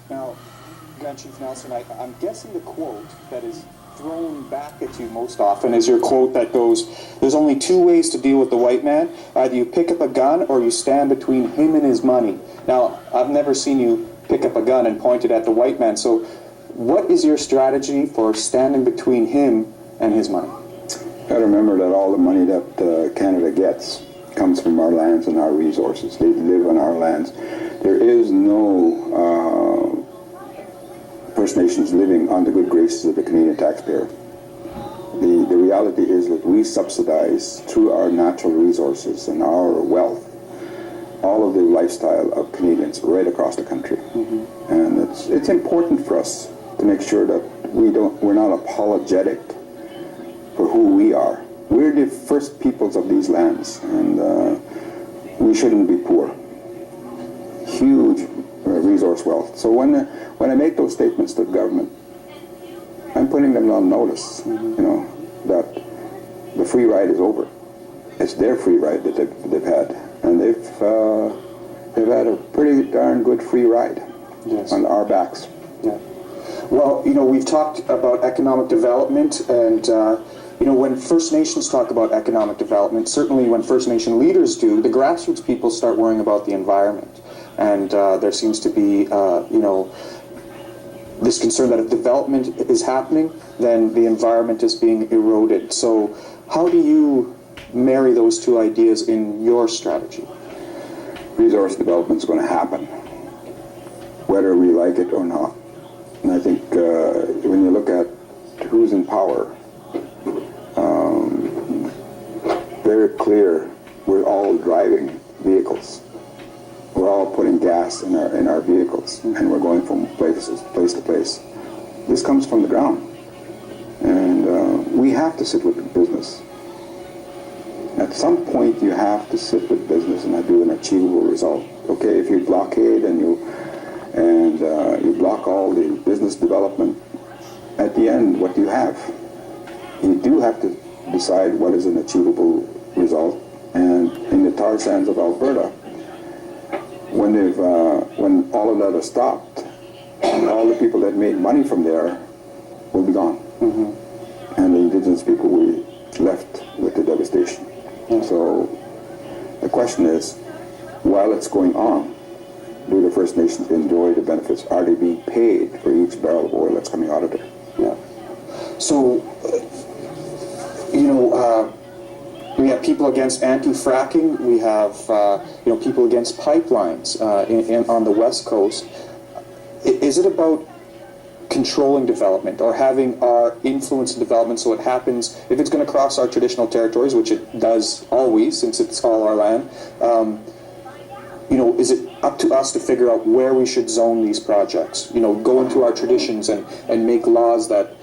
Now, Grand Chief Nelson, I'm guessing the quote that is thrown back at you most often is your quote that goes, there's only two ways to deal with the white man. Either you pick up a gun or you stand between him and his money. Now, I've never seen you pick up a gun and point it at the white man. So what is your strategy for standing between him and his money? I remember that all the money that Canada gets comes from our lands and our resources. They live on our lands. There is no First Nations living on the good graces of the Canadian taxpayer. The reality is that we subsidize through our natural resources and our wealth all of the lifestyle of Canadians right across the country. Mm-hmm. And it's important for us to make sure that we're not apologetic for who we are. We're the first peoples of these lands, and we shouldn't be poor. Huge resource wealth. So when I make those statements to the government, I'm putting them on notice, that the free ride is over. It's their free ride that they've had, and they've had a pretty darn good free ride. Yes. On our backs. Yeah. Well, we've talked about economic development, and when First Nations talk about economic development, certainly when First Nation leaders do, the grassroots people start worrying about the environment. And there seems to be, this concern that if development is happening, then the environment is being eroded. So how do you marry those two ideas in your strategy? Resource development is going to happen, whether we like it or not. And I think when you look at who's in power, very clear, we're all driving vehicles. We're all putting gas in our vehicles, and we're going from place to place. This comes from the ground, and we have to sit with business. At some point, you have to sit with business and do an achievable result. Okay, if you blockade and you block all the business development, at the end, what do you have? You do have to decide what is an achievable result. And in the tar sands of Alberta, when all of that is stopped, all the people that made money from there will be gone. Mm-hmm. And the Indigenous people will be left with the devastation. Mm-hmm. So the question is, while it's going on, do the First Nations enjoy the benefits? Are they being paid for each barrel of oil that's coming out of there? Yeah. So, we have people against anti-fracking. We have, people against pipelines on the West Coast. Is it about controlling development or having our influence in development so it happens, if it's going to cross our traditional territories, which it does always since it's all our land, is it up to us to figure out where we should zone these projects? Go into our traditions and make laws that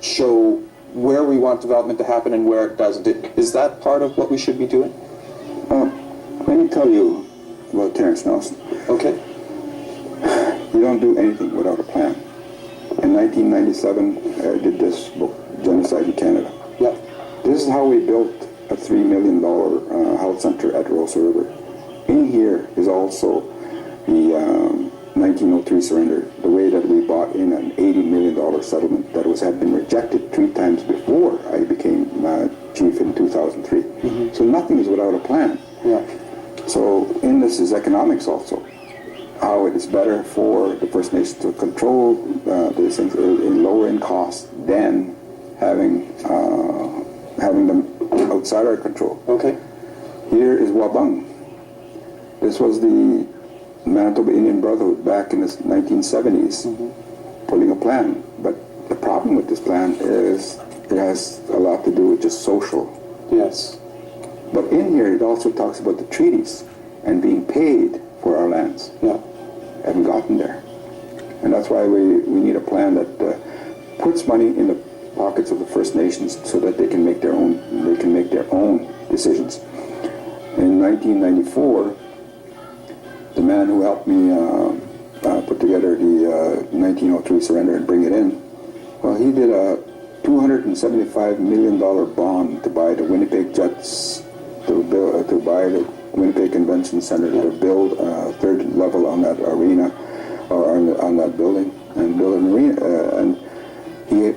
show where we want development to happen and where it doesn't. Is that part of what we should be doing? Let me tell you about Terence Nelson. Okay. You don't do anything without a plan. In 1997, I did this book, Genocide in Canada. Yeah. This is how we built a $3 million health center at Roseau River. In here is also the 1903 surrender, the way that we bought in an $80 million settlement that had been rejected 3 times before I became chief in 2003. Mm-hmm. So nothing is without a plan. Yeah. So in this is economics also. How it is better for the First Nations to control these things in lowering costs than having them outside our control. Okay. Here is Wabung. This was the Manitoba Indian Brotherhood back in the 1970s, mm-hmm. putting a plan. But the problem with this plan is it has a lot to do with just social. Yes. But in here it also talks about the treaties and being paid for our lands. Yeah. Haven't gotten there. And that's why we need a plan that puts money in the pockets of the First Nations so that they can make their own decisions. In 1994, the man who helped me put together the 1903 surrender and bring it in, well, he did a $275 million bond to buy the Winnipeg Jets, to buy the Winnipeg Convention Center, to build a third level on that arena, or on that building and build a marina. And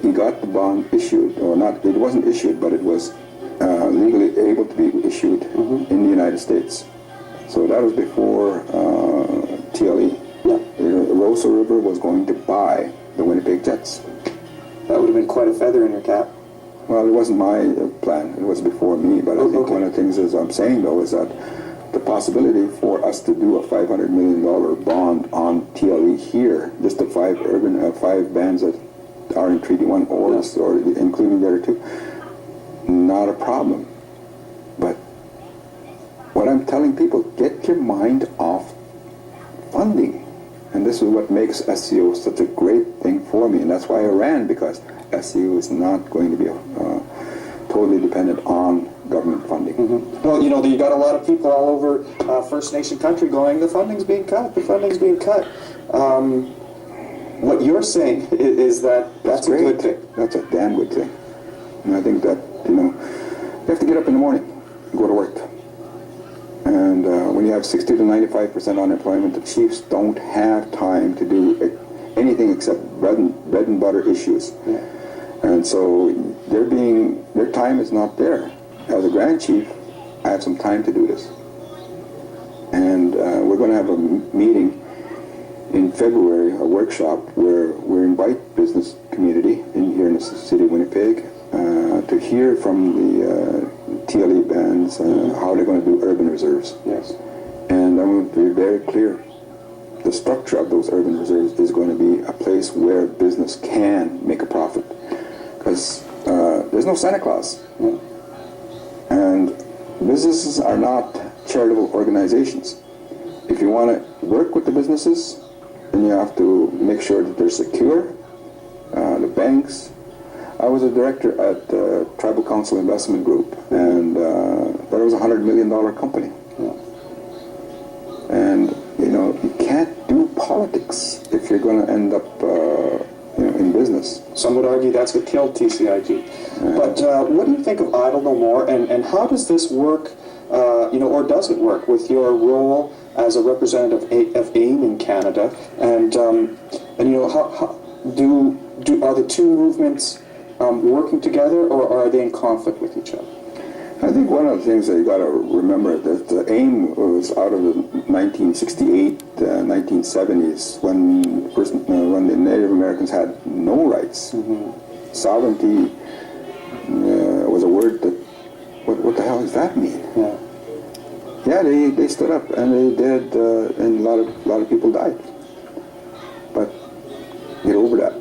he got the bond issued, or not, it wasn't issued, but it was legally able to be issued in the United States. So that was before TLE. Yeah. The Roseau River was going to buy the Winnipeg Jets. That would have been quite a feather in your cap. Well, it wasn't my plan. It was before me. But I think one of the things is I'm saying, though, is that the possibility for us to do a $500 million bond on TLE here, just the five bands that are in Treaty 1 or including the other two, not a problem. But what I'm telling people, get your mind off funding. And this is what makes SCO such a great thing for me. And that's why I ran, because SCO is not going to be totally dependent on government funding. Well, you know, you got a lot of people all over First Nation country going, the funding's being cut, the funding's being cut. What you're saying is that that's a good thing. That's a damn good thing. And I think that, you have to get up in the morning and go to work. And when you have 60 to 95% unemployment, the chiefs don't have time to do anything except bread and butter issues. Yeah. And so their time is not there. As a Grand Chief, I have some time to do this. And we're going to have a meeting in February, a workshop where we invite business community here in the city of Winnipeg to hear from the TLE bands how they're going to do urban reserves. Yes. And I'm going to be very clear. The structure of those urban reserves is going to be a place where business can make a profit. Because there's no Santa Claus. And businesses are not charitable organizations. If you want to work with the businesses, then you have to make sure that they're secure. The banks. I was a director at Tribal Council Investment Group, and that was a $100 million company. And you can't do politics if you're going to end up in business. Some would argue that's what killed TCIG. But what do you think of Idle No More, and how does this work, or does it work with your role as a representative of AIM in Canada? And how are the two movements working together, or are they in conflict with each other? I think one of the things that you got to remember that the AIM was out of the 1968, 1970s when the Native Americans had no rights. Sovereignty was a word that what the hell does that mean? Yeah, they stood up and they did, and a lot of people died. But get over that.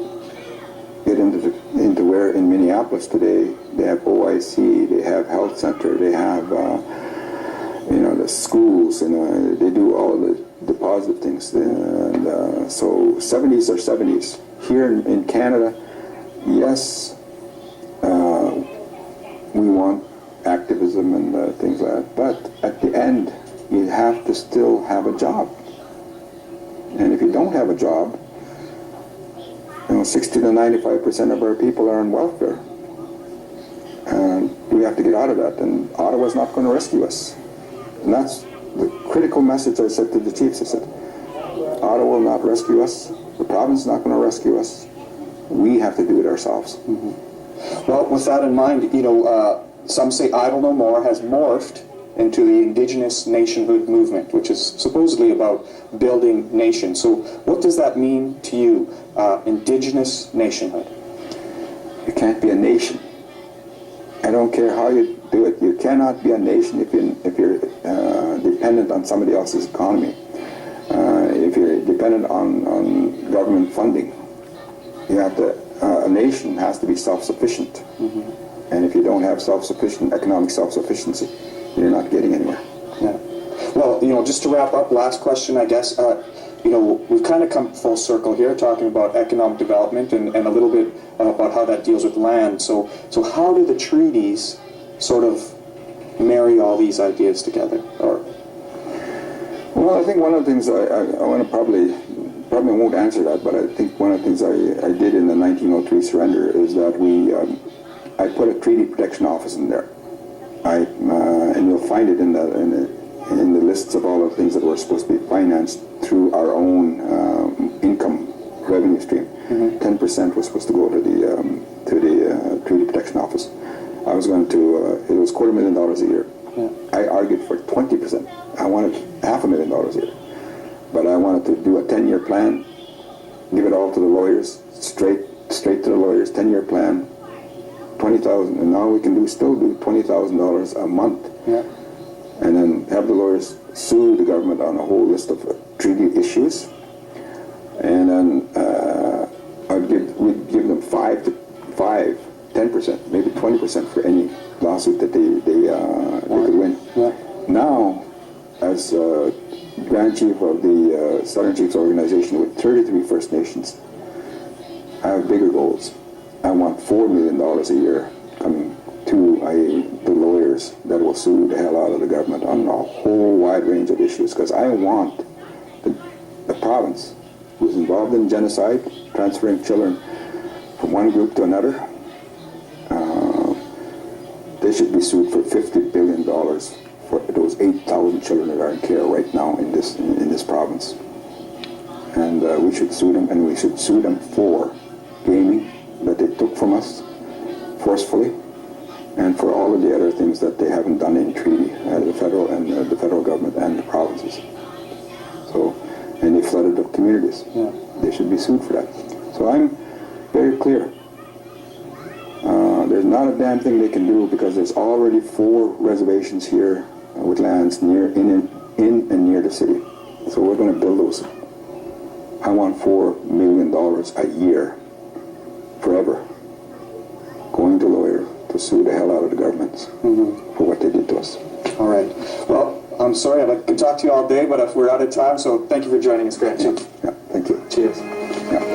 Get into where in Minneapolis today they have OIC, they have health center, they have the schools, they do all the positive things. And so 70s are 70s. Here in Canada, yes, we want activism and things like that, but at the end you have to still have a job. And if you don't have a job, 60 to 95% of our people are on welfare. And we have to get out of that, and Ottawa's not going to rescue us. And that's the critical message I said to the chiefs. I said, Ottawa will not rescue us, the province is not going to rescue us, we have to do it ourselves. Well, with that in mind, some say Idle No More has morphed into the Indigenous nationhood movement, which is supposedly about building nations. So what does that mean to you, Indigenous nationhood? You can't be a nation. I don't care how you do it. You cannot be a nation if you're dependent on somebody else's economy. If you're dependent on government funding. You have to. A nation has to be self-sufficient. And if you don't have self-sufficient economic self-sufficiency, you're not getting anywhere. Yeah. Well, just to wrap up, last question, I guess. We've kind of come full circle here, talking about economic development and a little bit about how that deals with land. So how do the treaties sort of marry all these ideas together? Well, I think one of the things I want to probably won't answer that, but I think one of the things I did in the 1903 surrender is that I put a treaty protection office in there. And you'll find it in the lists of all the things that were supposed to be financed through our own income revenue stream. 10% was supposed to go to the Treaty Protection Office. I was going to, it was $250,000 a year. Yeah. I argued for 20%. I wanted $500,000 a year. But I wanted to do a 10-year plan, give it all to the lawyers, straight to the lawyers, 10-year plan, $20,000, and now we can still do $20,000 a month. Yeah. And then have the lawyers sue the government on a whole list of treaty issues. And then we'd give them 10%, maybe 20% for any lawsuit that they could win. Yeah. Now, as Grand Chief of the Southern Chiefs Organization with 33 First Nations, I have bigger goals. I want $4 million a year coming to the lawyers that will sue the hell out of the government on a whole wide range of issues, because I want the province who's involved in genocide, transferring children from one group to another, they should be sued for $50 billion for those 8,000 children that are in care right now in this province. And we should sue them, and we should sue them for gaming that they took from us forcefully, and for all of the other things that they haven't done in treaty, the federal government and the provinces. So, and they flooded the communities. Yeah. They should be sued for that. So I'm very clear. There's not a damn thing they can do, because there's already 4 reservations here with lands in and near the city. So we're going to build those. I want $4 million a year, forever, going to lawyer to sue the hell out of the governments for what they did to us. All right. Well, I'm sorry, I could talk to you all day, but if we're out of time, so thank you for joining us, Grand Chief. Yeah, thank you. Cheers. Yeah.